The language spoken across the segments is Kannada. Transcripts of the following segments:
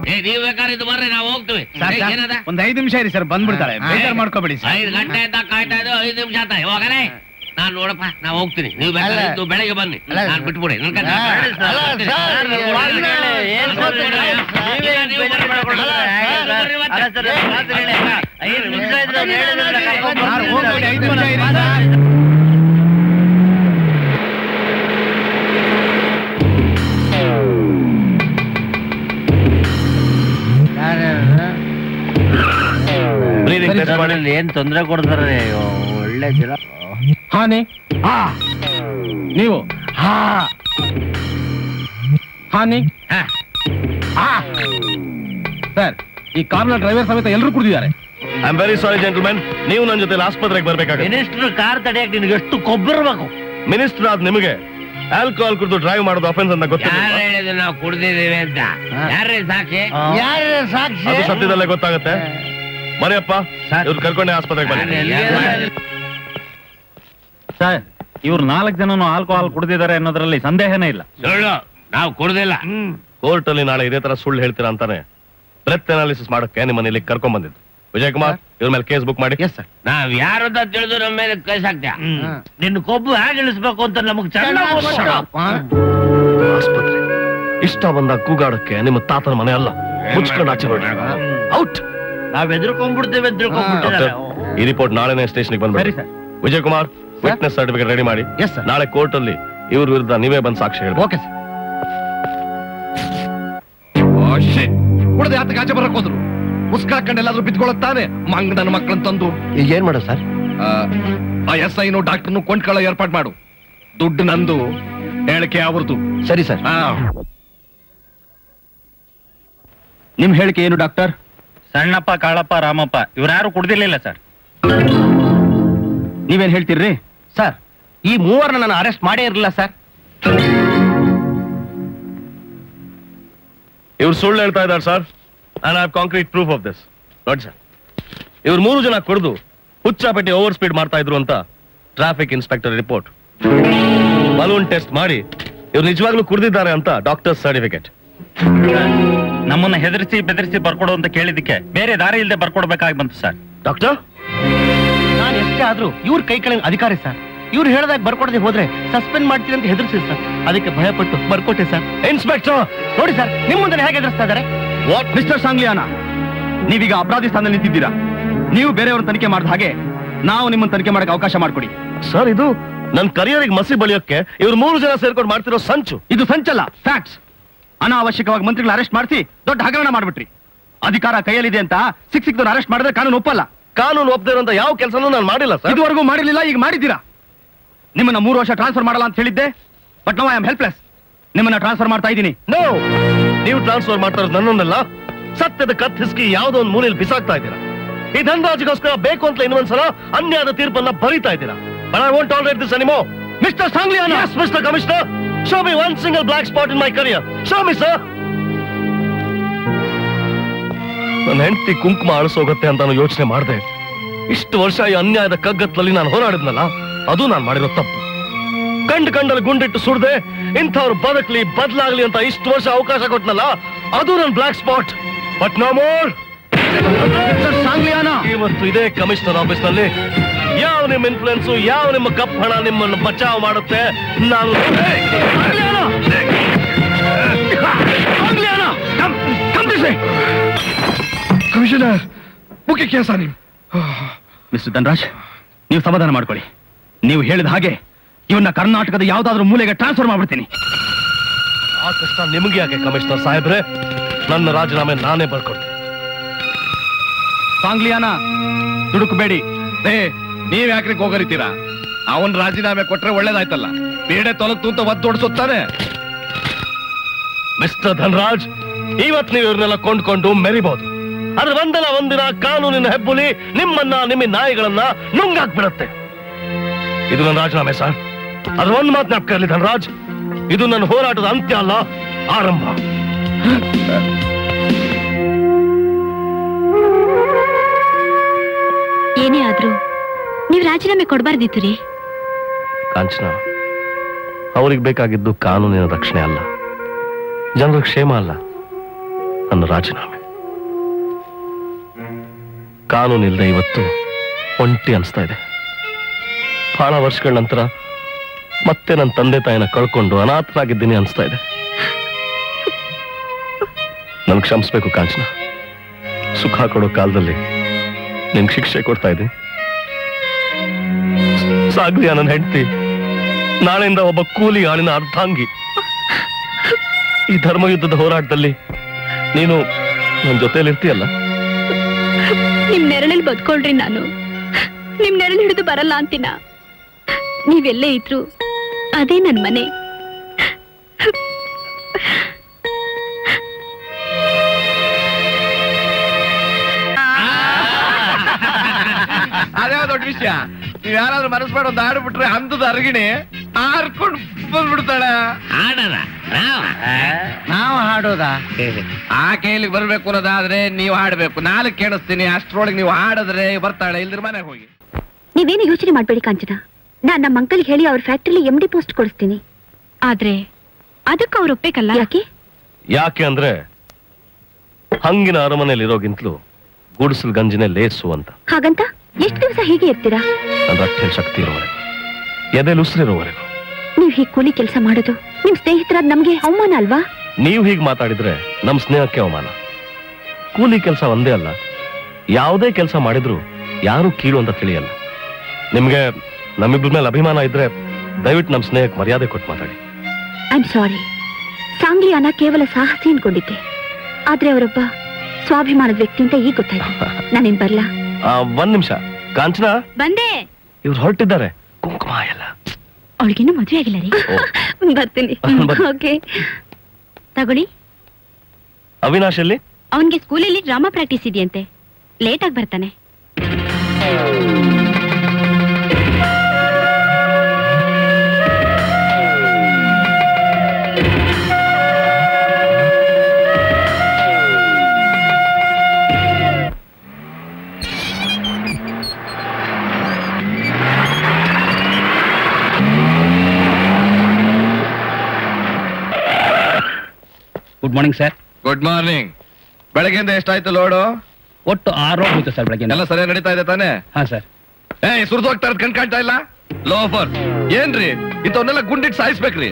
ನೀವ್ ಬೇಕಾದ್ರೆ ಇದು ಬರ್ರಿ, ನಾವು ಹೋಗ್ತೀವಿ. ಒಂದ್ 5 ನಿಮಿಷ ಇರಿ ಸರ್, ಬಂದ್ಬಿಡ್ತಾಳೆ, ಬೇಜಾರ್ ಮಾಡ್ಕೋಬೇಡಿ. 5 ಗಂಟೆ ಅಂತ ಕಾಯ್ತಾ ಇದ್ದು 5 ನಿಮಿಷ ಆತ. ಹೋಗನೆ, ನಾನ್ ನೋಡಪ್ಪ, ನಾ ಹೋಗ್ತೀನಿ. ನೀವು ಬೇಕಾದ್ರೆ ಇದು ಬೆಳಗ್ಗೆ ಬನ್ನಿ, ನಾನ್ ಬಿಟ್ಬಿಡಿ. ಏನ್ ತೊಂದ್ರೆ ಕೊಡ್ತಾರೆ, ಒಳ್ಳೆ ಜನ. ಹಾನಿ ನೀವು ಹಾನಿ ಸರ್, ಈ ಕಾರ್ನ ಡ್ರೈವರ್ ಸಮೇತ ಎಲ್ಲರೂ ಕುಡಿದಿದ್ದಾರೆ. I am very sorry gentlemen, ನೀವು ನನ್ನ ಜೊತೆ ಆಸ್ಪತ್ರೆಗೆ ಬರ್ಬೇಕಾಗುತ್ತೆ. ಮಿನಿಸ್ಟರ್ ಕಾರ್ ತಡೆಯಕ್ಕೆ ನಿನ್ಗೆ ಎಷ್ಟು ಕೊಬ್ಬಿರ್ಬೇಕು. ಮಿನಿಸ್ಟರ್ ಆದ್ ನಿಮಗೆ ಆಲ್ಕೋಹಾಲ್ ಕುಡಿದು ಡ್ರೈವ್ ಮಾಡೋದು ಅಫೆನ್ಸ್ ಅಂತ ಗೊತ್ತಿಲ್ಲ. ಯಾರು ಹೇಳಿದ್ರು ನಾವು ಕುಡ್ದಿದ್ದೀವಿ ಅಂತ? ಯಾರೇ ಸಾಕ್ಷಿ? ಅದು ಸತ್ಯದಲ್ಲೇ ಗೊತ್ತಾಗುತ್ತೆ. ಮರಿಯಪ್ಪ, ಇವ್ರು ಕರ್ಕೊಂಡೆ ಆಸ್ಪತ್ರೆಗೆ ಬನ್ನಿ. ಸರ್, ಇವ್ರು 4 ಜನನು ಆಲ್ಕೋಹಾಲ್ ಕುಡಿದಿದ್ದಾರೆ ಅನ್ನೋದ್ರಲ್ಲಿ ಸಂದೇಹನೇ ಇಲ್ಲ. ಸುಳ್ಳು, ನಾವು ಕುಡ್ದಿಲ್ಲ. ಕೋರ್ಟ್ ಅಲ್ಲಿ ನಾಳೆ ಇದೇ ತರ ಸುಳ್ಳು ಹೇಳ್ತೀರಾ ಅಂತಾನೆ ಬ್ರೆತ್ ಅನಾಲಿಸಿಸ್ ಮಾಡಕ್ಕೆ ನಿಮ್ಮನ್ನ ಇಲ್ಲಿ ಕರ್ಕೊಂಡ್ ಬಂದಿದ್ದು. ವಿಜಯ್ ಕುಮಾರ್, ಇವ್ರ ಮೇಲೆ ಕೇಸ್ ಬುಕ್ ಮಾಡಿ. ನಾವ್ ಯಾರು ಅಂತ ತಿಳಿದು ನಮ್ಮ ಮೇಲೆ ಕೇಸ್ ಹಾಕ್ತೀಯ? ನಿನ್ನ ಕೊಬ್ಬು ಹೇಗೆ ಇಳಿಸ್ಬೇಕು ಅಂತ ನಮಗ್ ಆಸ್ಪತ್ರೆ ಇಷ್ಟ ಬಂದಾಗ ಕೂಗಾಡಕ್ಕೆ ನಿಮ್ಮ ತಾತನ ಮನೆ ಅಲ್ಲ. ಮುಚ್ಕೊಂಡು ಆಚೆ ನೋಡಿ. ಔಟ್. ನಾವ್ ಎದ್ರುಕೊಂಡ್ಬಿಡ್ತೇವೆ. ಈ ರಿಪೋರ್ಟ್ ನಾಳೆನೇ ಸ್ಟೇಷನ್ಗೆ ಬಂದ್ಬಿಡಿ. Vijay Kumar, witness certificate ready ಮಾಡಿ. ನಾಳೆ ಕೋರ್ಟ್ ಅಲ್ಲಿ ಇವ್ರ ವಿರುದ್ಧ ನೀವೇ ಬಂದು ಸಾಕ್ಷಿ ಹೇಳಿ. Okay sir. ಆತ ಆಚೆ ಬರಕ್ ಹೋದ್ರು, ಮುಸ್ಕಾಕೊಂಡು ಎಲ್ಲಾದ್ರೂ ಬಿತ್ಕೊಳ್ಳುತ್ತಾನೆ. ಮಂಗ ನನ್ನ ಮಕ್ಕಳನ್ನ ತಂದು ಈಗ ಏನ್ ಮಾಡ ಸರ್? ಆ SI ಡಾಕ್ಟರ್ನು ಕೊಂಡ್ಕೊಳ್ಳೋ ಏರ್ಪಾಟ್ ಮಾಡು. ದುಡ್ಡು ನಂದು, ಹೇಳಿಕೆ ಅವ್ರದ್ದು. ಸರಿ ಸರ್. ನಿಮ್ ಹೇಳಿಕೆ ಏನು ಡಾಕ್ಟರ್? ಸಣ್ಣಪ್ಪ, ಕಾಳಪ್ಪ, ರಾಮಪ್ಪ ಇವ್ರ್ಯಾರು ಕುಡ್ದಿರ್ಲಿಲ್ಲ ಸರ್. ನೀವೇನ್ ಹೇಳ್ತೀರ್ರಿ? ಸರ್, ಈ ಮೂವರನ್ನ ನಾನು ಅರೆಸ್ಟ್ ಮಾಡೇ ಇರಲಿಲ್ಲ ಸರ್. ಇವ್ರು ಸುಳ್ಳು ಹೇಳ್ತಾ ಇದ್ದಾರೆ sir. And I have concrete proof of this. ನೋಡಿ ಸರ್, ಇವ್ರು 3 ಜನ ಕುಡಿದು ಹುಚ್ಚಾಪೇಟೆ ಓವರ್ ಸ್ಪೀಡ್ ಮಾಡ್ತಾ ಇದ್ರು ಅಂತ traffic inspector report. Balloon test ಮಾಡಿ ಇವ್ರು ನಿಜವಾಗ್ಲೂ ಕುಡಿದಿದ್ದಾರೆ ಅಂತ ಡಾಕ್ಟರ್ ಸರ್ಟಿಫಿಕೇಟ್. ನಮ್ಮನ್ನ ಹೆದರಿಸಿ ಬೆದರಿಸಿ ಬರ್ಕೊಡು ಅಂತ ಕೇಳಿದಕ್ಕೆ ಬೇರೆ ದಾರಿ ಇಲ್ಲದೆ ಬರ್ಕೊಡ್ಬೇಕಾಗಿ ಬಂತು ಸರ್. ಡಾಕ್ಟರ್, ನಾನು ಎಷ್ಟೇ ಆದ್ರೂ ಇವ್ರ ಕೈ ಕೆಳಗೆ ಅಧಿಕಾರಿ ಸರ್. ಇವ್ರು ಹೇಳ್ದಾಗ ಬರ್ಕೊಡದೆ ಹೋದ್ರೆ ಸಸ್ಪೆಂಡ್ ಮಾಡ್ತೀನಿ ಅಂತ ಹೆದರ್ಸಿ ಸರ್. ಅದಕ್ಕೆ ಭಯಪಟ್ಟು ಬರ್ಕೊಟ್ಟೆ ಸರ್. ಇನ್ಸ್ಪೆಕ್ಟರ್ ನೋಡಿ ಸರ್, ನಿಮ್ ಮುಂದೆ ಹೇಗೆ ಎದುರಿಸ್ತಾ ಇದಾರೆ. ವಾಟ್ ಮಿಸ್ಟರ್ ಸಾಂಗ್ಲಿಯಾನ, ನೀವೀಗ ಅಪರಾಧಿ ಸ್ಥಾನದಲ್ಲಿ ನಿಂತಿದ್ದೀರಾ. ನೀವು ಬೇರೆಯವ್ರನ್ನ ತನಿಖೆ ಮಾಡಿದ ಹಾಗೆ ನಾವು ನಿಮ್ಮನ್ನ ತನಿಖೆ ಮಾಡಕ್ಕೆ ಅವಕಾಶ ಮಾಡಿಕೊಡಿ. ಸರ್, ಇದು ನನ್ನ ಕರಿಯರಿಗೆ ಮಸಿ ಬಳಿಯೋಕೆ ಇವ್ರು 3 ಜನ ಸೇರ್ಕೊಂಡು ಮಾಡ್ತಿರೋ ಸಂಚು. ಇದು ಸಂಚಲ್ಲ, ಫ್ಯಾಕ್ಟ್ಸ್. ಅನಾವಶ್ಯಕವಾಗಿ ಮಂತ್ರಿಗಳ ಅರೆಸ್ಟ್ ಮಾಡಿಸಿ ದೊಡ್ಡ ಹಗರಣ ಮಾಡ್ಬಿಟ್ರಿ. ಅಧಿಕಾರ ಕೈಯಲ್ಲಿದೆ ಅಂತ ಸಿಕ್ಕಿದವ್ರು ಅರೆಸ್ಟ್ ಮಾಡಿದ್ರೆ ಕಾನೂನು ಒಪ್ಪಲ್ಲ. ಕಾನೂನು ಒಪ್ಪದೇ ಇರುವಂತ ಯಾವ ಕೆಲಸನೂ ನಾನು ಮಾಡಿಲ್ಲ ಸರ್. ಇದುವರೆಗೂ ಮಾಡಿರ್ಲಿಲ್ಲ, ಈಗ ಮಾಡಿದ್ದೀರಾ. ನಿಮ್ಮನ್ನ 3 ವರ್ಷ ಟ್ರಾನ್ಸ್ಫರ್ ಮಾಡಲ್ಲ ಅಂತ ಹೇಳಿದ್ದೆ, but no I am helpless. ನಿಮ್ಮನ್ನ ಟ್ರಾನ್ಸ್ಫರ್ ಮಾಡ್ತಾ ಇದ್ದೀನಿ. ನೋ, ನೀವು ಟ್ರಾನ್ಸ್ಫರ್ ಮಾಡ್ತಾ ಇರೋದು ನನ್ನನ್ನೆಲ್ಲ. ಸತ್ಯದ ಕತ್ತಿಸ್ಕಿ ಯಾವುದೋ ಒಂದು ಮೂಲೆಯಲ್ಲಿ ಬಿಸಾಕ್ತಾ ಇದ್ದೀರಾ. ಈ ಧನರಾಜ್ಗೋಸ್ಕರ ಬೇಕು ಅಂತ ಇನ್ನೊಂದ್ಸಲ ಅನ್ಯಾಯದ ತೀರ್ಪನ್ನ ಬರೀತಾ ಇದ್ದೀರಾ. But I won't tolerate this anymore. Mr. Sangliana! Yes, Mr. Commissioner. Show me one single black spot in my career. Show me, sir. ನನ್ನ ಹೆಂಡತಿ ಕುಂಕುಮ ಅಳಿಸೋಗತ್ತೆ ಅಂತ ನಾನು ಯೋಚನೆ ಮಾಡಿದೆ. ಇಷ್ಟು ವರ್ಷ ಈ ಅನ್ಯಾಯದ ಕಗ್ಗತ್ತಲ್ಲಿ ನಾನು ಹೋರಾಡಿದ್ನಲ್ಲ, ಅದು ನಾನು ಮಾಡಿರೋ ತಪ್ಪು. ಕಂಡಲ್ಲಿ ಗುಂಡಿಟ್ಟು ಸುಡದೆ ಇಂಥವ್ರು ಬದುಕಲಿ ಬದಲಾಗ್ಲಿ ಅಂತ ಇಷ್ಟು ವರ್ಷ ಅವಕಾಶ ಕೊಟ್ನಲ್ಲ, ಅದು ನನ್ನ black spot. But no more. ಇವತ್ತು ಇದೇ ಕಮಿಷನರ್ ಆಫೀಸ್ ನಲ್ಲಿ ಯಾವ ನಿಮ್ಮ ಇನ್ಫ್ಲುಯೆನ್ಸು, ಯಾವ ನಿಮ್ಮ ಕಪ್ ಹಣ ನಿಮ್ಮನ್ನು ಬಚಾವ್ ಮಾಡುತ್ತೆ ನಾನು. ಕಮಿಷನರ್, ಮುಖ್ಯ ಕೆಲಸ ನೀವು. ಮಿಸ್ಟರ್ ಧನರಾಜ್, ನೀವು ಸಮಾಧಾನ ಮಾಡ್ಕೊಳ್ಳಿ. ನೀವು ಹೇಳಿದ ಹಾಗೆ ಇವನ್ನ ಕರ್ನಾಟಕದ ಯಾವ್ದಾದ್ರೂ ಮೂಲೆಗೆ ಟ್ರಾನ್ಸ್ಫರ್ ಮಾಡ್ಬಿಡ್ತೀನಿ. ಆ ಕಷ್ಟ ನಿಮಗೆ ಯಾಕೆ ಕಮಿಷನರ್ ಸಾಹೇಬ್ರೆ? ನನ್ನ ರಾಜೀನಾಮೆ ನಾನೇ ಬರ್ಕೊಡ್ತೀನಿ. ಸಾಂಗ್ಲಿಯಾನ, ದುಡುಕಬೇಡಿ. ನೀವ್ ಯಾಕ್ರಿ ಹೋಗರಿತೀರಾ? ಅವನ್ ರಾಜೀನಾಮೆ ಕೊಟ್ರೆ ಒಳ್ಳೇದಾಯ್ತಲ್ಲ. ಬೇಡೆ ತೊಲಗ್ತು ಅಂತ ಒದ್ದೊಡ್ಸುತ್ತಾನೆ. ಮಿಸ್ಟರ್ ಧನರಾಜ್, ಇವತ್ತು ನೀವು ಇವ್ರನ್ನೆಲ್ಲ ಕೊಂಡ್ಕೊಂಡು ಮೆರಿಬಹುದು. ಆದ್ರೆ ಒಂದಿನ ಕಾನೂನಿನ ಹೆಬ್ಬುಲಿ ನಿಮ್ಮ ನಾಯಿಗಳನ್ನ ನುಂಗಾಕ್ಬಿಡತ್ತೆ. ಇದು ನನ್ನ ರಾಜೀನಾಮೆ ಸರ್. ಅದ್ರ ಒಂದು ಮಾತು ಜ್ಞಾಪಕ ಧನರಾಜ್, ಇದು ನನ್ನ ಹೋರಾಟದ ಅಂತ್ಯ ಅಲ್ಲ, ಆರಂಭ. ಏನೇ ಆದ್ರೂ ನೀವ್ ರಾಜೀನಾಮೆ ಕೊಡ್ಬಾರ್ದಿತ್ತು ರೀ. ಕಾಂಚನ, ಅವ್ರಿಗೆ ಬೇಕಾಗಿದ್ದು ಕಾನೂನಿನ ರಕ್ಷಣೆ ಅಲ್ಲ, ಜನರ ಕ್ಷೇಮ ಅಲ್ಲ, ನನ್ನ ರಾಜೀನಾಮೆ. ಕಾನೂನಿಲ್ಲದೆ ಇವತ್ತು ಒಂಟಿ ಅನಿಸ್ತಾ ಇದೆ. ಬಹಳ ವರ್ಷಗಳ ನಂತರ ಮತ್ತೆ ನನ್ನ ತಂದೆ ತಾಯಿನ ಕಳ್ಕೊಂಡು ಅನಾಥನಾಗಿದ್ದೀನಿ ಅನಿಸ್ತಾ ಇದೆ. ನನ್ ಕ್ಷಮಿಸ್ಬೇಕು ಕಾಂಚನ. ಸುಖ ಕೊಡೋ ಕಾಲದಲ್ಲಿ ನಿನ್ ಶಿಕ್ಷೆ ಕೊಡ್ತಾ ಇದ್ದೀನಿ. ಸಾಗ್ಲಿಯ ನನ್ನ ಹೆಂಡತಿ ನಾಳೆಯಿಂದ ಒಬ್ಬ ಕೂಲಿ ಆಳಿನ ಅರ್ಧಾಂಗಿ. ಈ ಧರ್ಮಯುದ್ಧದ ಹೋರಾಟದಲ್ಲಿ ನೀನು ನನ್ನ ಜೊತೆಯಲ್ಲಿ ಇರ್ತೀಯಲ್ಲ. ನಿಮ್ ನೆರಳಲ್ಲಿ ಬದ್ಕೊಳ್ರಿ. ನಾನು ನಿಮ್ ನೆರಳು ಹಿಡಿದು ಬರಲ್ಲ ಅಂತೀನ. ನೀವೆಲ್ಲೇ ಇದ್ರು ಅದೇ ನನ್ ಮನೆ. ಅದೇ ದೊಡ್ಡ ವಿಷಯ. ನೀವ್ ಯಾರಾದ್ರೂ ಮನಸ್ಸು ಮಾಡಿ ಒಂದು ಹಾಡು ಬಿಟ್ರೆ ಅಂತದ ಅರಗಿಣಿ ಹಾರ್ಕೊಂಡು ಬಂದ್ಬಿಡ್ತಾಳೆ. ಹಾಡದ ನಾವು ಹಾಡೋದಾ? ಆ ಕೈಲಿಗೆ ಬರ್ಬೇಕು ಅನ್ನೋದಾದ್ರೆ ನೀವು ಹಾಡ್ಬೇಕು. ನಾಲ್ಕು ಕೇಳಿಸ್ತೀನಿ, ಅಷ್ಟ್ರೊಳಗೆ ನೀವು ಹಾಡಿದ್ರೆ ಬರ್ತಾಳೆ, ಇಲ್ದ್ರ ಮನೆಗೆ ಹೋಗಿ. ನೀವೇನು ಯೋಚನೆ ಮಾಡ್ಬೇಡಿ ಕಾಂಚನ. ನಾನ್ ನಮ್ಮ ಅಂಕಲ್ಗೆ ಹೇಳಿ ಅವ್ರ ಫ್ಯಾಕ್ಟ್ರಿಲಿ MD ಪೋಸ್ಟ್ ಕೊಡಿಸ್ತೀನಿ. ಆದ್ರೆ ಅದಕ್ಕೆ ಅವ್ರು ಒಪ್ಪಬೇಕಲ್ಲ. ಯಾಕೆ? ಯಾಕೆ ಅಂದ್ರೆ ಹಂಗಿನ ಅರಮನೆಯಲ್ಲಿ ಇರೋಗಿಂತಲೂ ಗುಡಿಸಲ್ ಗಂಜಿನೇ ಲೇಸು ಅಂತ. ಹಾಗಂತ ಎಷ್ಟು ದಿವಸ ಹೀಗೆ ಇರ್ತೀರಾ? ನನ್ನ ರಕ್ತದಲ್ಲಿ ಶಕ್ತಿ ಇರೋವರೆಗೂ, ಎದೆಲಿ ಉಸಿರಿರೋವರೆಗೂ. ನೀವ್ ಹೀಗೆ ಕೂಲಿ ಕೆಲಸ ಮಾಡೋದು ನಿಮ್ ಸ್ನೇಹಿತರಾದ ನಮ್ಗೆ ಅವಮಾನ ಅಲ್ವಾ? ನೀವು ಹೀಗೆ ಮಾತಾಡಿದ್ರೆ ನಮ್ ಸ್ನೇಹಕ್ಕೆ ಅವಮಾನ. ಕೂಲಿ ಕೆಲಸ ಒಂದೇ ಅಲ್ಲ, ಯಾವುದೇ ಕೆಲಸ ಮಾಡಿದ್ರು ಯಾರು ಕೀಳು ಅಂತ ತಿಳಿಯಲ್ಲ. ನಿಮ್ಗೆ ನಮ್ಮಿಬ್ಬರ ಮೇಲೆ ಅಭಿಮಾನ ಇದ್ರೆ ದಯವಿಟ್ಟು ನಮ್ ಸ್ನೇಹಕ್ಕೆ ಮರ್ಯಾದೆ ಕೊಟ್ಟು ಮಾತಾಡಿ. I am sorry. ಸಾಂಗ್ಲಿಯಾನ ಕೇವಲ ಸಾಹಸಿ ಅನ್ಕೊಂಡಿದ್ದೆ. ಆದ್ರೆ ಅವರೊಬ್ಬ ಸ್ವಾಭಿಮಾನದ ವ್ಯಕ್ತಿ ಅಂತ ಈಗ ಗೊತ್ತಾಯ್ತು. ನಾನೇನ್ ಬರ್ಲಾ? ಒಂದ್ ನಿಮಿಷ ಕಾಂಚನ, ಬಂದೆ. ಇವ್ರು ಹೊರಟಿದ್ದಾರೆ. ಕುಂಕುಮ ಎಲ್ಲ ಅವಳಿಗಿನ್ನೂ ಮದುವೆ ಆಗಿಲ್ಲ ರೀ. ಬರ್ತೀನಿ. ಓಕೆ ತಗೊಳ್ಳಿ. ಅವಿನಾಶ್ ಅಲ್ಲಿ? ಅವನ್ಗೆ ಸ್ಕೂಲಲ್ಲಿ ಡ್ರಾಮಾ ಪ್ರಾಕ್ಟೀಸ್ ಇದೆಯಂತೆ, ಲೇಟ್ ಆಗಿ ಬರ್ತಾನೆ. Good morning sir. Good morning. ಬೆಳಗ್ಗೆಯಿಂದ ಎಷ್ಟಾಯ್ತು ಲೋಡು? ಒಟ್ಟು 6 ರೋಡ್ ಹೋಯ್ತು ಸರ್ ಬೆಳಗ್ಗೆ. ಎಲ್ಲ ಸರಿಯಾಗಿ ನಡೀತಾ ಇದೆ ತಾನೆ? ಹಾ ಸರ್. ಸುರಿದು ಹೋಗ್ತಾ ಇರೋದು ಕಣ್ ಕಾಣ್ತಾ ಇಲ್ಲ? ಲೋಫರ್ ಏನ್ರಿ ಇಂಥವನ್ನೆಲ್ಲ ಗುಂಡಿಟ್ಟು ಸಾಯಿಸ್ಬೇಕ್ರಿ.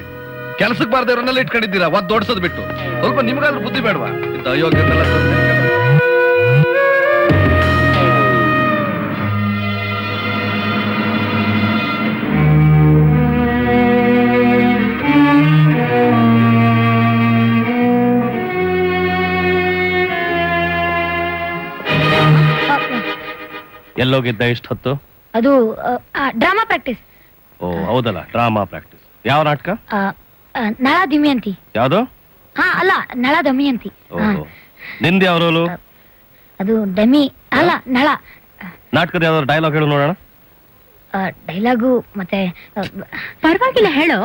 ಕೆಲ್ಸಕ್ಕೆ ಬಾರ್ದೆ ಇವ್ರನ್ನೆಲ್ಲ ಇಟ್ಕೊಂಡಿದ್ದೀರಾ ಒದ್ದು ಓಡಿಸೋದ್ ಬಿಟ್ಟು. ಸ್ವಲ್ಪ ನಿಮ್ಗಾದ್ರೂ ಬುದ್ಧಿ ಬೇಡವಾ? ಇಂಥ ಅಯೋಗ್ಯತೆಲ್ಲ ಎಲ್ಲೋಗಿದ್ದ ಇಷ್ಟ ಹೊತ್ತು? ಅದು ಡ್ರಾಮಾ ಪ್ರಾಕ್ಟೀಸ್. ಓ ಹೌದಲ್ಲ, ಡ್ರಾಮಾ ಪ್ರಾಕ್ಟೀಸ್. ಯಾವ ನಾಟಕ? ನಳ ದಮಯಂತಿ. ಯಾವ್ದು? ಹಾ ಅಲ್ಲ, ನಳ ದಮಯಂತಿ. ನಿಂದ ಯಾವ ರೋಲು? ಅದು ಡಮಿ ಅಲ್ಲ, ನಳ. ನಾಟಕದ ಯಾವ್ದಾದ್ರು ಡೈಲಾಗ್ ಹೇಳು ನೋಡೋಣ. ಡೈಲಾಗು ಮತ್ತೆ ಪರವಾಗಿಲ್ಲ ಹೇಳೋ.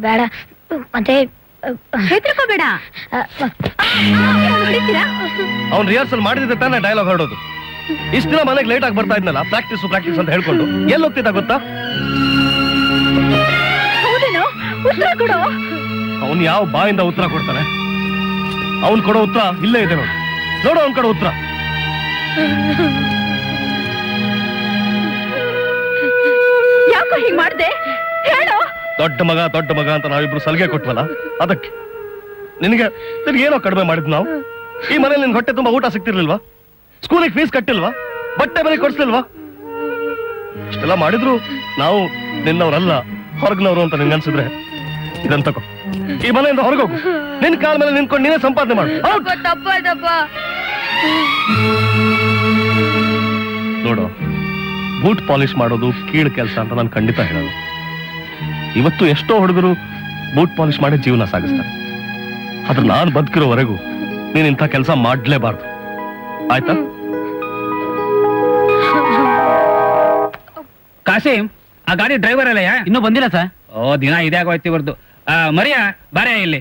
ಬೇಡ ಮತ್ತೆ ಹೆದರ್ಕೋಬೇಡ. ಅವ್ನು ರಿಹರ್ಸಲ್ ಮಾಡಿದ್ರೆ ತಾನೇ ಡೈಲಾಗ್ ಹೊರಡೋದು. ಇಷ್ಟ ದಿನ ಮನೆಗೆ ಲೇಟ್ ಆಗಿ ಬರ್ತಾ ಇದ್ನಲ್ಲ, ಪ್ರಾಕ್ಟೀಸ್ ಪ್ರಾಕ್ಟೀಸ್ ಅಂತ ಹೇಳ್ಕೊಂಡು ಎಲ್ಲಿ ಹೋಗ್ತಿದ್ದ ಗೊತ್ತಾ? ಅವನು ಯಾವ ಬಾಯಿಂದ ಉತ್ತರ ಕೊಡ್ತಾನೆ? ಅವನ್ ಕೊಡೋ ಉತ್ತರ ಇಲ್ಲೇ ಇದೆ ನೋಡು. ನೋಡು ಅವನ್ ಕೊಡೋ ಉತ್ತರ. ಯಾಕೋ ಹೀಗ್ ಮಾಡ್ದೆ ಹೇಳೋ. ದೊಡ್ಡ ಮಗ ಅಂತ ನಾವಿಬ್ರು ಸಲಿಗೆ ಕೊಟ್ವಲ್ಲ, ಅದಕ್ಕೆ ನಿನಗೆ ಏನೋ ಕಡಿಮೆ ಮಾಡಿದ್ ನಾವು. ಈ ಮನೇಲಿ ನಿನ್ ಹೊಟ್ಟೆ ತುಂಬಾ ಊಟ ಸಿಗ್ತಿರ್ಲಿಲ್ವಾ? ಸ್ಕೂಲಿಗೆ ಫೀಸ್ ಕಟ್ಟಿಲ್ವಾ? ಬಟ್ಟೆ ಬೆಲೆ ಕೊಡ್ಸ್ಲಿಲ್ವಾ? ಇಷ್ಟೆಲ್ಲ ಮಾಡಿದ್ರು ನಾವು ನಿನ್ನವ್ರಲ್ಲ, ಹೊರಗ್ನವ್ರು ಅಂತ ನಿನ್ಗೆ ಅನ್ಸಿದ್ರೆ ಇದನ್ ತಗೋ, ಈ ಮನೆಯಿಂದ ಹೊರಗೋಗು. ನಿನ್ ಕಾಲ ಮೇಲೆ ನಿಂತ್ಕೊಂಡು ನೀನೇ ಸಂಪಾದನೆ ಮಾಡು. ನೋಡು, ಬೂಟ್ ಪಾಲಿಶ್ ಮಾಡೋದು ಕೀಳು ಕೆಲಸ ಅಂತ ನಾನು ಖಂಡಿತ ಹೇಳಲ್ಲ. ಇವತ್ತು ಎಷ್ಟೋ ಹುಡುಗರು ಬೂಟ್ ಪಾಲಿಶ್ ಮಾಡಿ ಜೀವನ ಸಾಗಿಸ್ತಾರೆ. ಆದ್ರೆ ನಾನು ಬದುಕಿರೋವರೆಗೂ ನೀನ್ ಇಂಥ ಕೆಲಸ ಮಾಡ್ಲೇಬಾರ್ದು, ಆಯ್ತಾ? ಕಾಸಿಂ, ಆ ಗಾಡಿ ಡ್ರೈವರ್ ಅಲ್ಲ ಇನ್ನೂ ಬಂದಿಲ್ಲ ಸರ್. ಓ ದಿನ ಇದೇ ಆಗೋಯ್ತು ಇವ್ರದ್ದು. ಮರಿಯಾ ಬಾರೇ ಇಲ್ಲಿ.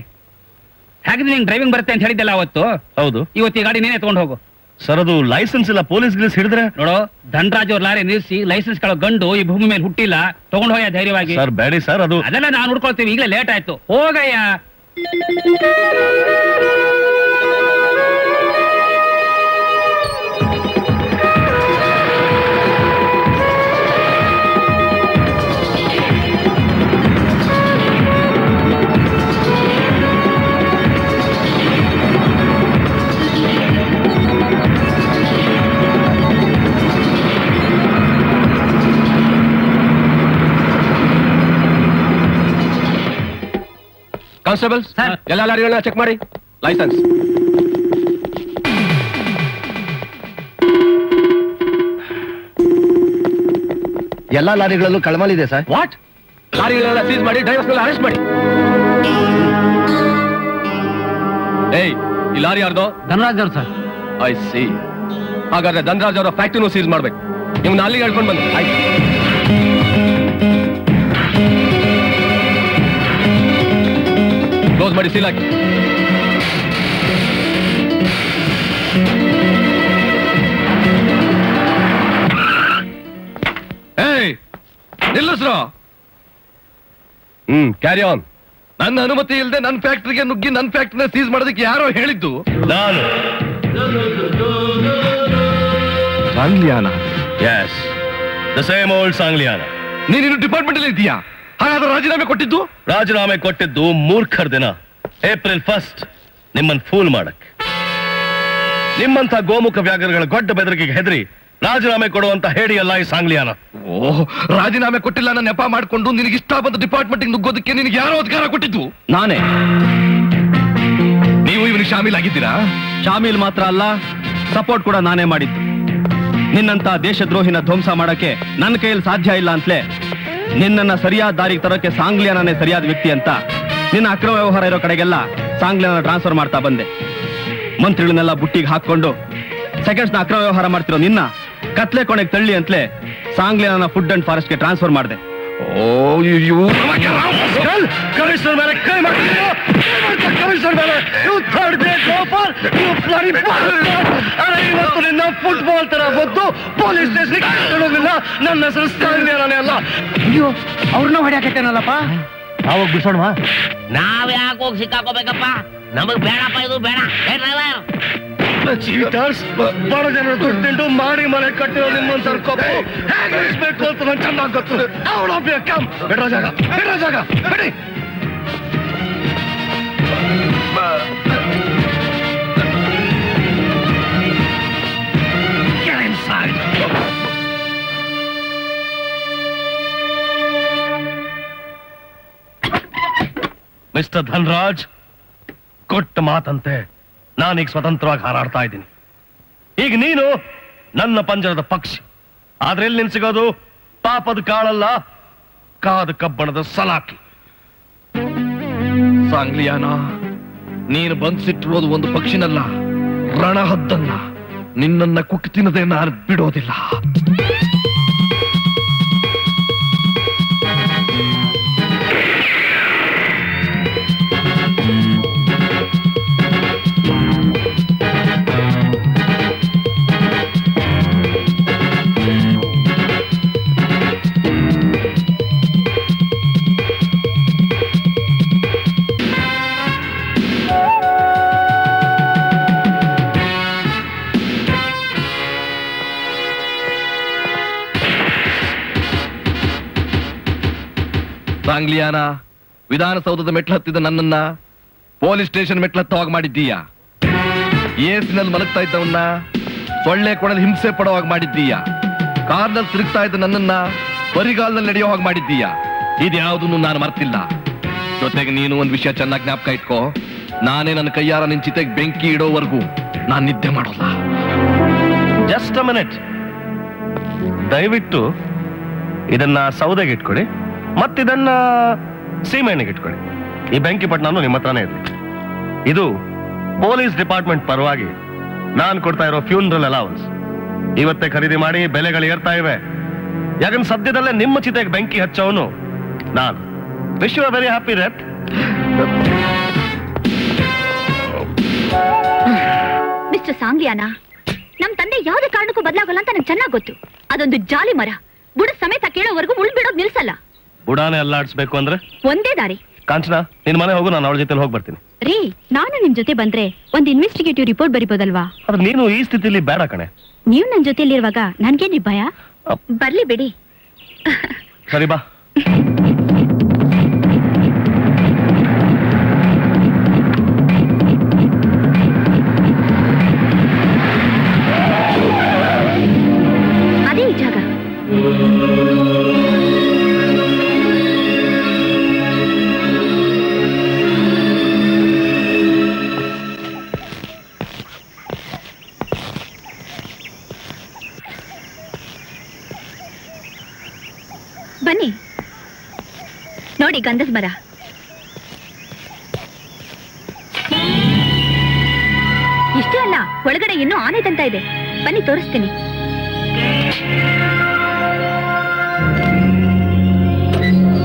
ಹಾಗಿದ್ರೆ ನಿಂಗೆ ಡ್ರೈವಿಂಗ್ ಬರುತ್ತೆ ಅಂತ ಹೇಳಿದ್ದಲ್ಲ ಅವತ್ತು? ಹೌದು. ಇವತ್ತು ಈ ಗಾಡಿ ನೀನೇ ತಗೊಂಡು ಹೋಗು. ಸರ್ ಅದು ಲೈಸೆನ್ಸ್ ಇಲ್ಲ, ಪೊಲೀಸ್ ಗಿಲೀಸ್ ಹಿಡಿದ್ರೆ? ನೋಡು, ಧನರಾಜ್ ಅವ್ರ ಲಾರಿ ನಿಲ್ಲಿಸಿ ಲೈಸೆನ್ಸ್ ಕಳೋ ಗಂಡು ಈ ಭೂಮಿ ಮೇಲೆ ಹುಟ್ಟಿಲ್ಲ, ತಗೊಂಡು ಹೋಯ ಧೈರ್ಯವಾಗಿ. ಸರ್ ಬೇಡಿ ಸರ್, ಅದು ಅದೆಲ್ಲ ನಾನು ಹುಡ್ಕೊಳ್ತೀವಿ. ಈಗಲೇ ಲೇಟ್ ಆಯ್ತು, ಹೋಗಯ್ಯ. Constable sir. ಎಲ್ಲ ಲಾರಿಗಳನ್ನ ಚೆಕ್ ಮಾಡಿ. ಲೈಸೆನ್ಸ್. ಎಲ್ಲಾ ಲಾರಿಗಳಲ್ಲೂ ಕಳಮಲಿದೆ ಸರ್. ವಾಟ್? ಲಾರಿಗಳೆಲ್ಲ ಸೀಸ್ ಮಾಡಿ ಡ್ರೈವರ್ಸ್ನೆಲ್ಲ ಅರೆಸ್ಟ್ ಮಾಡಿ. ಏಯ್, ಈ ಲಾರಿ ಯಾರ್ದು? ಧನರಾಜ್ ಅವ್ರು ಸರ್. I C. ಹಾಗಾದ್ರೆ ಧನರಾಜ್ ಅವರ ಫ್ಯಾಕ್ಟ್ರಿನೂ ಸೀಸ್ ಮಾಡ್ಬೇಕು. ನಿಮ್ನ ಅಲ್ಲಿಗೆ ಹೇಳ್ಕೊಂಡು ಬಂದು. ಆಯ್ತು. ಕ್ಲೋಸ್ ಮಾಡಿ, ಸೀಲ್ ಹಾಕಿ. ಏಯ್, ನಿಲ್ಲಿಸ್ರು. Carry on. ನನ್ನ ಅನುಮತಿ ಇಲ್ಲದೆ ನನ್ನ ಫ್ಯಾಕ್ಟ್ರಿಗೆ ನುಗ್ಗಿ ನನ್ನ ಫ್ಯಾಕ್ಟ್ರಿನ ಸೀಸ್ ಮಾಡೋದಕ್ಕೆ ಯಾರೋ ಹೇಳಿದ್ದು? ನಾನು. Sangliana? Yes, the same old Sangliana. ನೀನಿನ್ನು ಡಿಪಾರ್ಟ್ಮೆಂಟ್ ಅಲ್ಲಿ ಇದೀಯಾ? ಹಾಗಾದ್ರೆ ರಾಜೀನಾಮೆ ಕೊಟ್ಟಿದ್ದು? ರಾಜೀನಾಮೆ ಕೊಟ್ಟಿದ್ದು ಮೂರ್ಖರ ದಿನ, ಏಪ್ರಿಲ್ 1 ನಿಮ್ಮನ್ನು ಫೂಲ್ ಮಾಡಕ್. ನಿಮ್ಮಂತ ಗೋಮುಖ ವ್ಯಾಘ್ರಗಳ ಗೊಡ್ಡ ಬೆದರಿಕೆಗೆ ಹೆದರಿ ರಾಜೀನಾಮೆ ಕೊಡುವಂತ ಹೇಡಿಯಲ್ಲ ಈ ಸಾಂಗ್ಲಿಯಾನ. ಓಹ್, ರಾಜೀನಾಮೆ ಕೊಟ್ಟಿಲ್ಲ ನನ್ನ ನೆಪ ಮಾಡ್ಕೊಂಡು ನಿನಗೆ ಇಷ್ಟ ಬಂದ ಡಿಪಾರ್ಟ್ಮೆಂಟ್ ನುಗ್ಗೋದಕ್ಕೆ ನಿನಗೆ ಯಾರೋ ಅಧಿಕಾರ ಕೊಟ್ಟಿದ್ದು? ನಾನೇ. ನೀವು ಇವನಿಗೆ ಶಾಮೀಲಾಗಿದ್ದೀರಾ? ಶಾಮೀಲ್ ಮಾತ್ರ ಅಲ್ಲ, ಸಪೋರ್ಟ್ ಕೂಡ ನಾನೇ ಮಾಡಿದ್ದು. ನಿನ್ನಂತ ದೇಶದ್ರೋಹಿನ ಧ್ವಂಸ ಮಾಡಕ್ಕೆ ನನ್ನ ಕೈಯಲ್ಲಿ ಸಾಧ್ಯ ಇಲ್ಲ ಅಂತಲೇ ನಿನ್ನನ್ನ ಸರಿಯಾದ ದಾರಿಗೆ ತರೋಕೆ ಸಾಂಗ್ಲಿಯಾನೇ ಸರಿಯಾದ ವ್ಯಕ್ತಿ ಅಂತ ನಿನ್ನ ಅಕ್ರಮ ವ್ಯವಹಾರ ಇರೋ ಕಡೆಗೆಲ್ಲ ಸಾಂಗ್ಲಿಯಾನ ಟ್ರಾನ್ಸ್ಫರ್ ಮಾಡ್ತಾ ಬಂದೆ. ಮಂತ್ರಿಗಳನ್ನೆಲ್ಲ ಬುಟ್ಟಿಗೆ ಹಾಕೊಂಡು ಸೆಕೆಂಡ್ಸ್ನ ಅಕ್ರಮ ವ್ಯವಹಾರ ಮಾಡ್ತಿರೋ ನಿನ್ನ ಕತ್ಲೆ ಕೊನೆಗೆ ತಳ್ಳಿ ಅಂತಲೇ ಸಾಂಗ್ಲಿಯಾನ ಫುಡ್ ಅಂಡ್ ಫಾರೆಸ್ಟ್ಗೆ ಟ್ರಾನ್ಸ್ಫರ್ ಮಾಡಿದೆ. ಕಮಿಷನರ್ ಮೇಲೆ ಕೈ ಮಾಡ್ತೀರಾ? ಕಮಿಷನರ್ ಮೇಲೆ ಇವತ್ತು ನಿನ್ನ ಫುಟ್ಬಾಲ್ ತರ ಬಂದು ಪೊಲೀಸ್ ಸ್ಟೇಷನ್ ನನ್ನ ಹೆಸರು ಸಾಂಗ್ಲಿಯಾನೇ ಅಲ್ಲ. ಅಯ್ಯೋ, ಅವ್ರನ್ನ ಹೊಡ್ಯಾಕತ್ತೇನಲ್ಲಪ್ಪ. ಅವಾಗ ಬಿಸೋಣವಾ? ನಾವ್ ಯಾಕೆ ಹೋಗಿ ಸಿಕ್ಕಾಕೋಬೇಕಪ್ಪ? ನಮಗ್ ಬೇಡಪ್ಪ, ಇದು ಬೇಡ. ಏ ಡ್ರೈವರ್, ಬಡ ಜನರು ದುಡ್ಡು ಮಾಡಿ ಮನೆ ಕಟ್ಟಿರೋ ನಿಮ್ಮಂತ ಹೇಗೆ ಇಳಿಸ್ಬೇಕು ಅಂತ ನಂಗೆ ಚೆನ್ನಾಗಿ ಗೊತ್ತು. ಬಿಡ್ರ ಜಾಗ, ಬಿಡ್ರ ಜಾಗ, ಬಿಡಿ. ಮಿಸ್ಟರ್ ಧನರಾಜ್, ಕೊಟ್ಟ ಮಾತಂತೆ ನಾನೀಗ ಸ್ವತಂತ್ರವಾಗಿ ಹಾರಾಡ್ತಾ ಇದ್ದೀನಿ. ಈಗ ನೀನು ನನ್ನ ಪಂಜರದ ಪಕ್ಷಿ. ಆದ್ರೆ ಎಲ್ಲಿ ನಿನ್ ಸಿಗೋದು? ಪಾಪದ ಕಾಳಲ್ಲ, ಕಾದ ಕಬ್ಬಣದ ಸಲಾಕಿ. ಸಾಂಗ್ಲಿಯಾನ, ನೀನು ಬಂದ್ಸಿಟ್ಟಿರೋದು ಒಂದು ಪಕ್ಷಿನಲ್ಲ, ರಣಹದ್ದನ್ನ. ನಿನ್ನನ್ನ ಕುಕ್ಕಿ ತಿನ್ನದೆ ನಾನು ಬಿಡೋದಿಲ್ಲ. ಸಾಂಗ್ಲಿಯಾನ, ವಿಧಾನಸೌಧದ ಮೆಟ್ಲು ಹತ್ತಿದ ನನ್ನನ್ನ ಪೊಲೀಸ್ ಸ್ಟೇಷನ್ ಮೆಟ್ಲು ಹತ್ತುವಾಗ ಮಾಡಿದ್ದೀಯಾ. ಏಸಿನಲ್ಲಿ ಮಲಗ್ತಾ ಇದ್ದವನ್ನ ಸೊಳ್ಳೆ ಕೊಡಲು ಹಿಂಸೆ ಪಡೋವಾಗ ಮಾಡಿದ್ದೀಯಾ. ಕಾರ್ನಲ್ಲಿ ತಿರುಗ್ತಾ ಇದ್ದ ನನ್ನನ್ನ ಬರಿಗಾಲ್ನಲ್ಲಿ ನಡೆಯೋ ಹಾಗೆ ಮಾಡಿದ್ದೀಯಾ. ಇದ್ಯಾವುದನ್ನು ನಾನು ಮರ್ತಿಲ್ಲ. ಜೊತೆಗೆ ನೀನು ಒಂದು ವಿಷಯ ಚೆನ್ನಾಗಿ ಜ್ಞಾಪಕ ಇಟ್ಕೋ, ನಾನೇ ನನ್ನ ಕೈಯಾರ ನಿನ್ ಚಿತೆಗೆ ಬೆಂಕಿ ಇಡೋವರೆಗೂ ನಾನು ನಿದ್ದೆ ಮಾಡೋಲ್ಲ. Just a minute. ದಯವಿಟ್ಟು ಇದನ್ನ ಸೌದೆಗೆ ಇಟ್ಕೊಳ್ಳಿ, ಮತ್ತಿದನ್ನ ಸೀಮೆಣ್ಣೆಗೆ ಇಟ್ಕೊಳ್ಳಿ. ಈ ಬೆಂಕಿ ಪಟ್ಟಣ ನಿಮ್ಮ ಹತ್ರನೇ ಇರಲಿ. ಇದು ಪೊಲೀಸ್ ಡಿಪಾರ್ಟ್ಮೆಂಟ್ ಪರವಾಗಿ ನಾನು ಕೊಡ್ತಾ ಇರೋ ಫ್ಯೂನರಲ್ ಅಲೌನ್ಸ್. ಇವತ್ತೇ ಖರೀದಿ ಮಾಡಿ, ಬೆಲೆಗಳು ಏರ್ತಾ ಇವೆ. ಯಾಕಂದ್ರೆ ಸದ್ಯದಲ್ಲೇ ನಿಮ್ಮ ಚಿತೆಗೆ ಬೆಂಕಿ ಹಚ್ಚೋನು ನಾನು. Wish you a very happy death. Mister Sangliana, ನಮ್ ತಂದೆ ಯಾವುದೇ ಕಾರಣಕ್ಕೂ ಬದಲಾಗಲ್ಲ ಅಂತ ನಂಗೆ ಚೆನ್ನಾಗಿ ಗೊತ್ತು. ಅದೊಂದು ಜಾಲಿ ಮರ, ಬುಡ ಸಮೇತ ಕೇಳೋವರೆಗೂ ಉಳ್ಬಿಡೋದ್ ನಿಲ್ಸಲ್ಲ. ಬುಡಾನೆ ಅಲ್ಲಾಡಿಸ್ಬೇಕು ಅಂದ್ರೆ ಒಂದೇ ದಾರಿ. ಕಾಂಚನಾ, ನಿನ್ ಮನೆ ಹೋಗು, ನಾನು ಅವಳ ಜೊತೆ ಹೋಗಿ ಬರ್ತೀನಿ. ರೀ, ನಾನು ನಿಮ್ ಜೊತೆ ಬಂದ್ರೆ ಒಂದು ಇನ್ವೆಸ್ಟಿಗೇಟಿವ್ ರಿಪೋರ್ಟ್ ಬರಿಬೋದಲ್ವಾ? ಆದ್ರೆ ನೀನು ಈ ಸ್ಥಿತಿಲಿ ಬೇಡ ಕಣೆ. ನೀವ್ ನನ್ ಜೊತೆಲಿರುವಾಗ ನನ್ಗೇನ್ರಿ ಭಯ? ಬರ್ಲಿ ಬಿಡಿ. ಸರಿ ಬಾ. ಅದೇ ಈ ಜಾಗ. ಬನ್ನಿ ನೋಡಿ ಗಂಧದ ಮರ. ಇಷ್ಟೇ ಅಲ್ಲ, ಒಳಗಡೆ ಇನ್ನೂ ಆನೆ ದಂತ ಇದೆ. ಬನ್ನಿ ತೋರಿಸ್ತೀನಿ.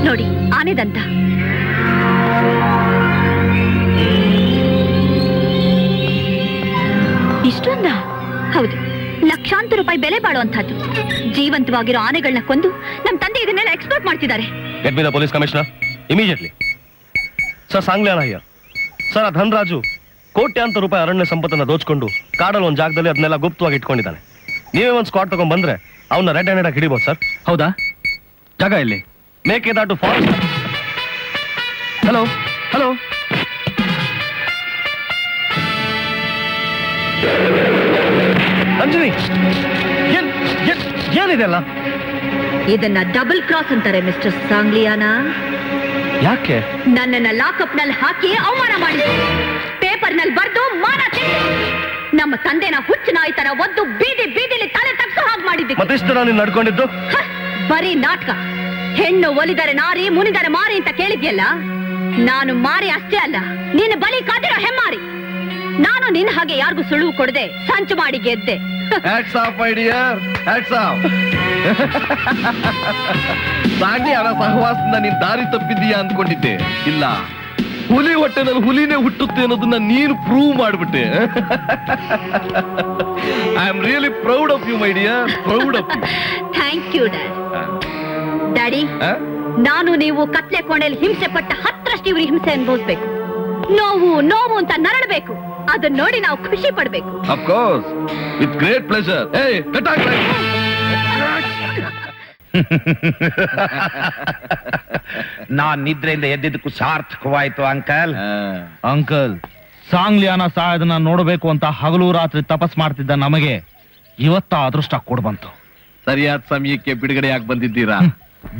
ನೋಡಿ ಆನೆ ದಂತ. ಇಷ್ಟೊಂದ? ಹೌದು, ಲಕ್ಷಾಂತರ ರೂಪಾಯಿ ಬೆಲೆ ಬಾಳುವಂತಹದ್ದು. ಜೀವಂತವಾಗಿರೋ ಆನೆಗಳನ್ನ ಕೊಂದು ನಮ್ ತಂದೆ ಇದನ್ನೆಲ್ಲ ಎಕ್ಸ್ಪೋರ್ಟ್ ಮಾಡ್ತಿದ್ದಾರೆ. Get me the police commissioner immediately. Sir Sangliana here. Sir ಆ ಧನರಾಜು ಕೋಟ್ಯಾಂತರ ರೂಪಾಯಿ ಅರಣ್ಯ ಸಂಪತ್ತನ್ನ ದೋಚ್ಕೊಂಡು ಕಾಡಲ್ಲಿ ಒಂದು ಜಾಗದಲ್ಲಿ ಅದನ್ನೆಲ್ಲ ಗುಪ್ತವಾಗಿ ಇಟ್ಕೊಂಡಿದ್ದಾನೆ. ನೀವೇ ಒಂದು ಸ್ಕ್ವಾಡ್ ತಗೊಂಡ್ ಬಂದ್ರೆ ಅವನ್ನ ರೆಡ್ ಹ್ಯಾಂಡೆಡ್ ಆಗಿ ಹಿಡಿಬಹುದು ಸರ್. ಹೌದಾ? ಜಾಗ ಎಲ್ಲಿ? Mekedatu forest. Hello hello, Anjani, ಏನಿದೆಲ್ಲ? ಇದನ್ನ ಡಬಲ್ ಕ್ರಾಸ್ ಅಂತಾರೆ ಮಿಸ್ಟರ್ ಸಾಂಗ್ಲಿಯಾನಾ. ಯಾಕೆ? ನನ್ನನ್ನ ಲಾಕಪ್ ನಲ್ಲಿ ಹಾಕಿ ಅವಮಾನ ಮಾಡಿದ್ರು. ಪೇಪರ್ ನಲ್ಲಿ ಬರ್ದು ಮಾನ ತಿಂದು ನಮ್ಮ ತಂದೆನ ಹುಚ್ಚು ನಾಯಿ ತರ ಒದ್ದು ಬೀದಿ ಬೀದಿಲಿ ತಲೆ ತಗ್ಸೋ ಹಾಗೆ ಮಾಡಿದ್ದೆ. ಮತ್ತಿಷ್ಟು ನಾನು ನಡ್ಕೊಂಡಿದ್ದು ಬರೀ ನಾಟಕ. ಹೆಣ್ಣು ಒಲಿದರೆ ನಾರಿ, ಮುನಿದರೆ ಮಾರಿ ಅಂತ ಕೇಳಿದ್ಯಲ್ಲ. ನಾನು ಮಾರಿ ಅಷ್ಟೇ ಅಲ್ಲ, ನೀನು ಬಲಿ ಕಾದಿರೋ ಹೆಮ್ಮಾರಿ. ನಾನು ನಿನ್ನ ಹಾಗೆ ಯಾರಿಗೂ ಸುಳುವು ಕೊಡದೆ ಸಂಚು ಮಾಡಿ ಗೆದ್ದೆ. Hats off my dear, hats off. Sangliana ಸಹವಾಸದಿಂದ ನೀನ್ ದಾರಿ ತಪ್ಪಿದ್ದೀಯಾ ಅಂದ್ಕೊಂಡಿದ್ದೆ. ಇಲ್ಲ, ಹುಲಿ ಹೊಟ್ಟೆನಲ್ಲಿ ಹುಲಿನೇ ಹುಟ್ಟುತ್ತೆ ಅನ್ನೋದನ್ನ ನೀನು ಪ್ರೂವ್ ಮಾಡ್ಬಿಟ್ಟೆ. I am really proud of you my dear, proud of you. Thank you daddy. ನಾನು ನೀವು ಕತ್ಲೆ ಕೋಣೆಯಲ್ಲಿ ಹಿಂಸೆ ಪಟ್ಟ 10ರಷ್ಟು ಇವ್ರಿಗೆ ಹಿಂಸೆ ಅನುಭವಿಸ್ಬೇಕು. ನೋವು ನೋವು ಅಂತ ನರಳಬೇಕು. ಅದನ್ನ ನೋಡಿ ನಾವು ಖುಷಿ ಪಡ್ಬೇಕು. Of course, with great pleasure. ಏಯ್, ಕಟ್ ಹಾಕ್ಲಾ. ನಾನ್ ನಿದ್ರೆಯಿಂದ ಎದ್ದಿದ್ದಕ್ಕೂ ಸಾರ್ಥಕವಾಯ್ತು ಅಂಕಲ್. ಅಂಕಲ್, ಸಾಂಗ್ಲಿಯಾನ ಸಾಯೋದನ್ನ ನೋಡಬೇಕು ಅಂತ ಹಗಲು ರಾತ್ರಿ ತಪಸ್ ಮಾಡ್ತಿದ್ದ ನಮಗೆ ಇವತ್ತ ಅದೃಷ್ಟ ಕೊಡ್ಬಂತು. ಸರಿಯಾದ ಸಮಯಕ್ಕೆ ಬಿಡುಗಡೆಯಾಗಿ ಬಂದಿದ್ದೀರಾ.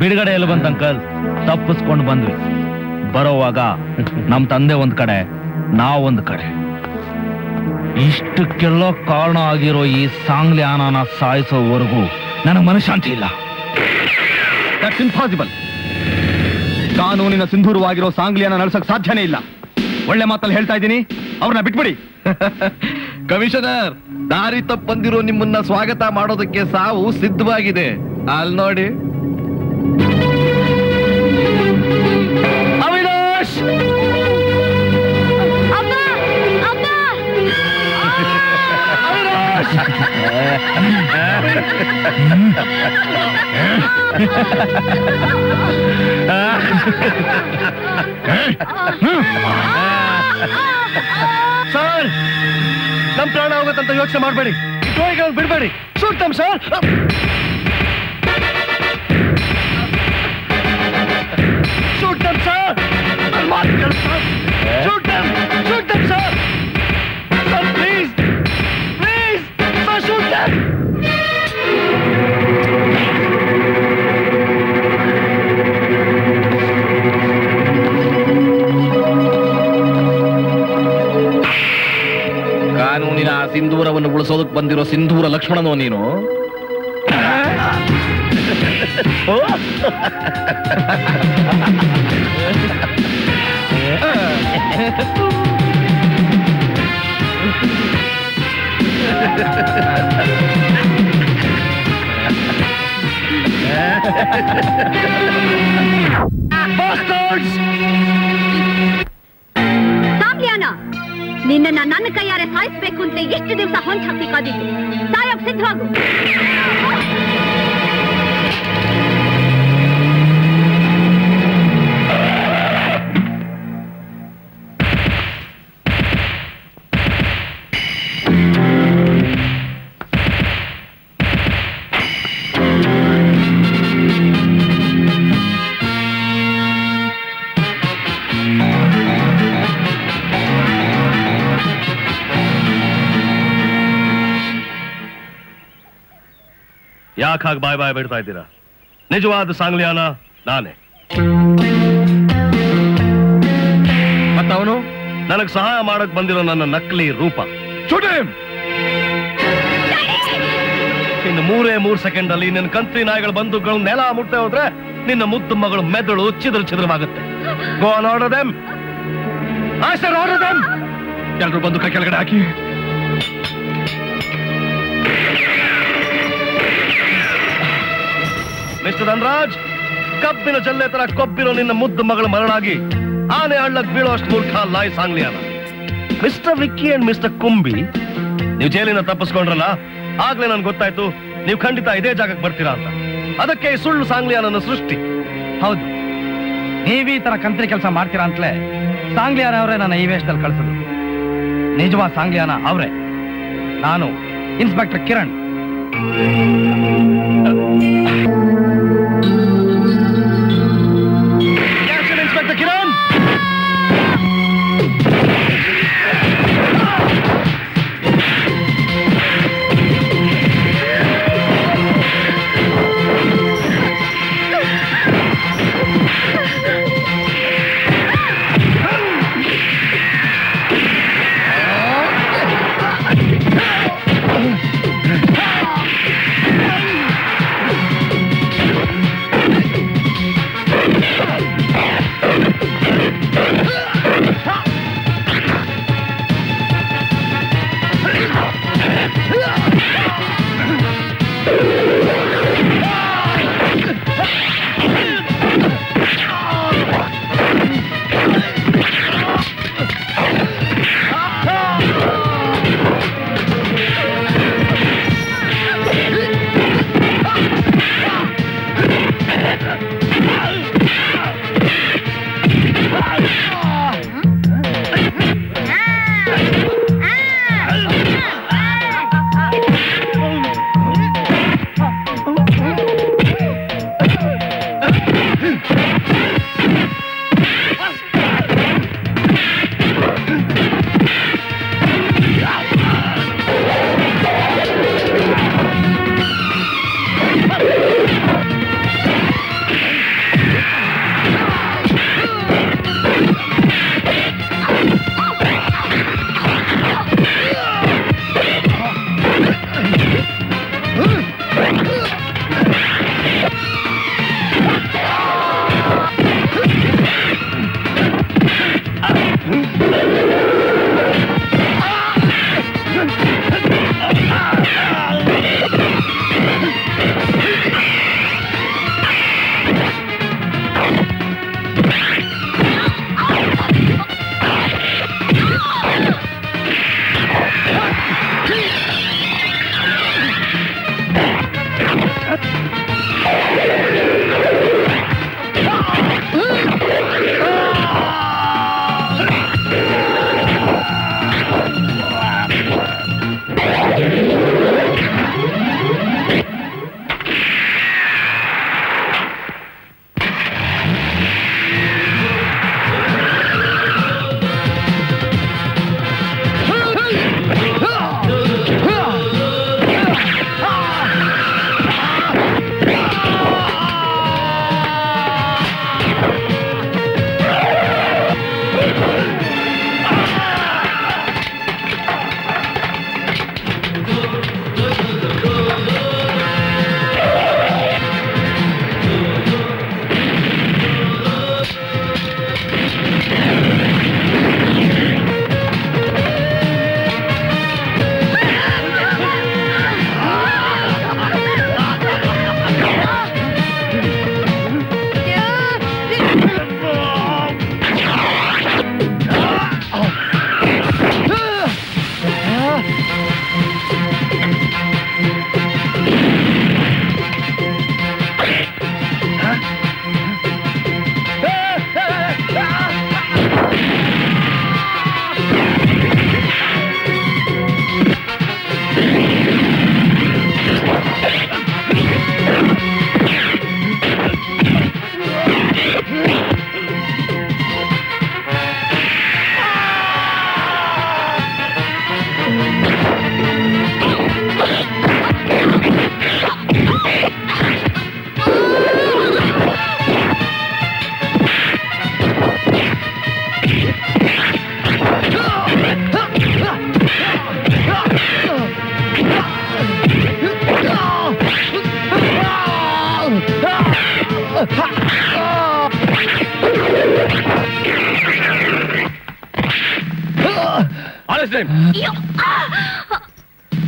ಬಿಡುಗಡೆ ಎಲ್ಲಿ ಬಂತ ಅಂಕಲ್? ತಪ್ಪಿಸ್ಕೊಂಡು ಬಂದ್ವಿ. ಬರೋವಾಗ ನಮ್ ತಂದೆ ಒಂದ್ ಕಡೆ, ನಾವೊಂದ್ ಕಡೆ. ಇಷ್ಟಕ್ಕೆಲ್ಲ ಕಾರಣ ಆಗಿರೋ ಈ ಸಾಂಗ್ಲಿಯಾನನ ಸಾಯಿಸೋವರೆಗೂ ನನಗೆ ಮನಃಶಾಂತಿ ಇಲ್ಲ. That's impossible. ಕಾನೂನಿನ ಸಿಂಧೂರವಾಗಿರೋ ಸಾಂಗ್ಲಿಯಾನ ನಡ್ಸಕ್ ಸಾಧ್ಯನೇ ಇಲ್ಲ. ಒಳ್ಳೆ ಮಾತಲ್ಲಿ ಹೇಳ್ತಾ ಇದ್ದೀನಿ, ಅವ್ರನ್ನ ಬಿಟ್ಬಿಡಿ. ಕಮಿಷನರ್, ದಾರಿ ತಪ್ಪು ಬಂದಿರೋ ನಿಮ್ಮನ್ನ ಸ್ವಾಗತ ಮಾಡೋದಕ್ಕೆ ಸಾವು ಸಿದ್ಧವಾಗಿದೆ. ಅಲ್ಲಿ ನೋಡಿ. ಅವಿನಾಶ್! ಸರ್, ನಮ್ ಪ್ರಾಣ ಹೋಗತ್ತಂತ ಯೋಚನೆ ಮಾಡಬೇಡಿ. ಬಿಡ್ಬೇಡಿ. Shoot them sir. Shoot them sir. Shoot them. Shoot them sir. Sir please, please sir, shoot them. ಕಾನೂನಿನ ಸಿಂಧೂರವನ್ನು ಉಳಿಸೋದಕ್ಕೆ ಬಂದಿರೋ ಸಿಂಧೂರ ಲಕ್ಷ್ಮಣನೋ ನೀನು? ಸಾಂಗ್ಲಿಯಾನ, ನಿನ್ನ ನನ್ನ ಕೈಯಾರೆ ಸಾಯಿಸ್ಬೇಕು ಅಂತ ಎಷ್ಟು ದಿವಸ ಹೊಂಚ ಹಾಕಿ ಕಾದಿದ್ದು. ಸಾಯಕ್ ಸಿದ್ಧವಾಗು. ಯಾಕಾಗ ಬಾಯ್ ಬಾಯ್ ಬಿಡ್ತಾ ಇದ್ದೀರಾ? ನಿಜವಾದ ಸಾಂಗ್ಲಿಯಾನ ನಾನೇ. ಮತ್ತವನು ನನಗ್ ಸಹಾಯ ಮಾಡಕ್ ಬಂದಿರೋ ನನ್ನ ನಕಲಿ ರೂಪ. ಇನ್ನು 3 ಸೆಕೆಂಡ್ ಅಲ್ಲಿ ನಿನ್ನ ಕಂತ್ರಿ ನಾಯಿಗಳು ಬಂದು ನೆಲ ಮುಟ್ಟೆ ಹೋದ್ರೆ ನಿನ್ನ ಮುದ್ದು ಮಗಳು ಮೆದುಳು ಚಿದ್ರವಾಗುತ್ತೆ. Go on order them. I said order them. ಎಲ್ರು ಬಂದು ಕೈ ಕೆಳಗಡೆ ಹಾಕಿ. ಮಿಸ್ಟರ್ ಧನರಾಜ್, ಕಬ್ಬಿನ ಜಲ್ಲೆ ತರ ಕೊಬ್ಬಿರೋ ನಿನ್ನ ಮುದ್ದು ಮಗಳು ಮರಳಾಗಿ ಆನೆ ಹಳ್ಳಕ್ ಬೀಳೋ ಅಷ್ಟು ಮೂರ್ಖ ಅಲ್ಲ ಈ Sangliana. Mister Vicky and mister Kumbi, ನೀವು ಜೈಲಿನ ತಪ್ಪಿಸ್ಕೊಂಡ್ರಲ್ಲ, ಆಗ್ಲೇ ನನ್ಗೆ ಗೊತ್ತಾಯ್ತು ನೀವು ಖಂಡಿತ ಇದೇ ಜಾಗಕ್ಕೆ ಬರ್ತೀರಾ ಅಂತ. ಅದಕ್ಕೆ ಈ ಸುಳ್ಳು ಸಾಂಗ್ಲಿಯಾನ ಸೃಷ್ಟಿ. ಹೌದು, ನೀವ್ ಈ ತರ ಕಂತ್ರಿ ಕೆಲಸ ಮಾಡ್ತೀರಾ ಅಂತಲೇ ಸಾಂಗ್ಲಿಯಾನ ಅವರೇ ನನ್ನ ಈ ವೇಷದಲ್ಲಿ ಕಳ್ಸೋದು. ನಿಜವಾದ ಸಾಂಗ್ಲಿಯಾನ ಅವರೇ. ನಾನು ಇನ್ಸ್ಪೆಕ್ಟರ್ ಕಿರಣ್. ಇನ್ಸ್ಪೆಕ್ಟರ್ ಕಿರಣ್.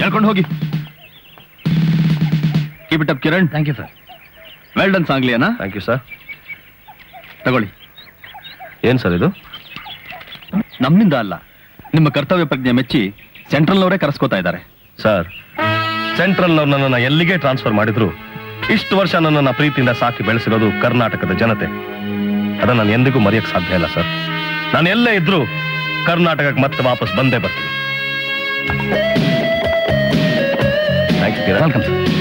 ಹೇಳ್ಕೊಂಡು ಹೋಗಿ. Keep it up Kiran. Thank you sir. Well done Sangliana. Thank you sir. ತಗೊಳ್ಳಿ. ಏನ್ ಸರ್ ಇದು? ನಮ್ಮಿಂದ ಅಲ್ಲ, ನಿಮ್ಮ ಕರ್ತವ್ಯ ಪ್ರಜ್ಞೆ ಮೆಚ್ಚಿ ಸೆಂಟ್ರಲ್ನವರೇ ಕರೆಸ್ಕೋತಾ ಇದ್ದಾರೆ. ಸರ್, ಸೆಂಟ್ರಲ್ ನನ್ನನ್ನು ಎಲ್ಲಿಗೆ ಟ್ರಾನ್ಸ್ಫರ್ ಮಾಡಿದ್ರು ಇಷ್ಟು ವರ್ಷ ನನ್ನನ್ನು ಪ್ರೀತಿಯಿಂದ ಸಾಕಿ ಬೆಳೆಸಿರೋದು ಕರ್ನಾಟಕದ ಜನತೆ. ಅದನ್ನ ನಾನು ಎಂದಿಗೂ ಮರೆಯಕ್ಕೆ ಸಾಧ್ಯ ಇಲ್ಲ ಸರ್. ನಾನು ಎಲ್ಲೇ ಇದ್ರೂ ಕರ್ನಾಟಕಕ್ಕೆ ಮತ್ತೆ ವಾಪಸ್ ಬಂದೇ ಬರ್ತೀನಿ. Thank you. Welcome sir.